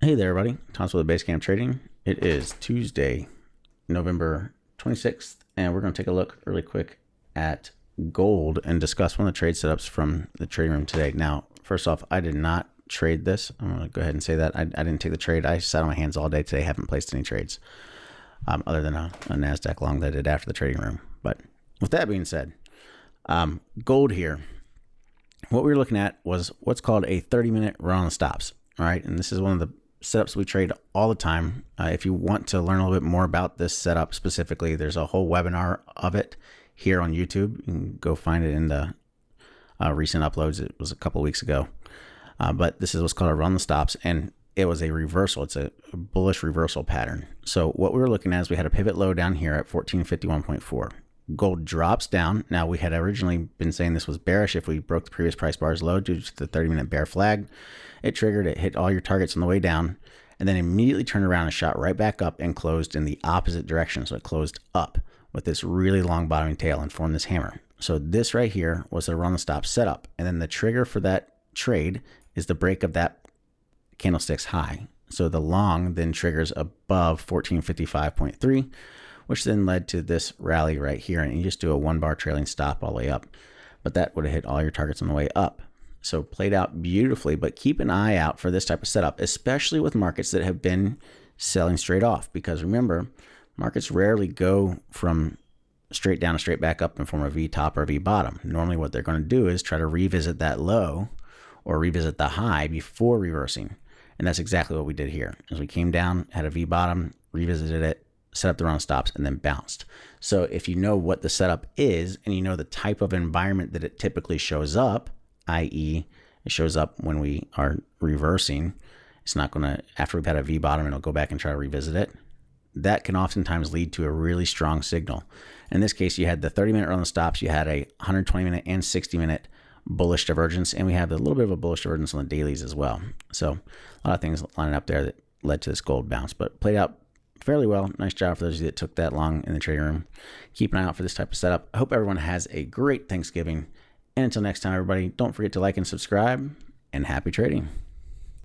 Hey there, everybody. Tom's with Basecamp Trading. It is Tuesday, November 26th, and we're going to take a look really quick at gold and discuss one of the trade setups from the trading room today. Now, first off, I did not trade this. I'm going to go ahead and say that. I didn't take the trade. I sat on my hands all day today. Haven't placed any trades other than a NASDAQ long that I did after the trading room. But with that being said, gold here, what we were looking at was what's called a 30-minute run on the stops. All right, and this is one of the setups we trade all the time. If you want to learn a little bit more about this setup specifically, there's a whole webinar of it here on YouTube. You can go find it in the recent uploads. It was a couple weeks ago. But this is what's called a run the stops, and it was a reversal. It's a bullish reversal pattern. So what we were looking at is we had a pivot low down here at 1451.4. Gold drops down. Now, we had originally been saying this was bearish if we broke the previous price bar's low due to the 30-minute bear flag. It triggered, it hit all your targets on the way down, and then immediately turned around and shot right back up and closed in the opposite direction. So it closed up with this really long bottoming tail and formed this hammer. So this right here was a run the stop setup. And then the trigger for that trade is the break of that candlestick's high. So the long then triggers above 1455.3, which then led to this rally right here. And you just do a 1-bar trailing stop all the way up. But that would have hit all your targets on the way up. So played out beautifully, but keep an eye out for this type of setup, especially with markets that have been selling straight off. Because remember, markets rarely go from straight down and straight back up and form a V top or a V bottom. Normally what they're going to do is try to revisit that low or revisit the high before reversing. And that's exactly what we did here. As we came down, had a V bottom, revisited it, set up the run stops, and then bounced. So if you know what the setup is and you know the type of environment that it typically shows up, i.e. it shows up when we are reversing, it's not going to, after we've had a V bottom, it'll go back and try to revisit it. That can oftentimes lead to a really strong signal. In this case, you had the 30-minute run stops, you had a 120-minute and 60-minute bullish divergence, and we have a little bit of a bullish divergence on the dailies as well. So a lot of things lining up there that led to this gold bounce, but played out fairly well. Nice job for those of you that took that long in the trading room. Keep an eye out for this type of setup. I hope everyone has a great Thanksgiving. And until next time, everybody, don't forget to like and subscribe, and happy trading.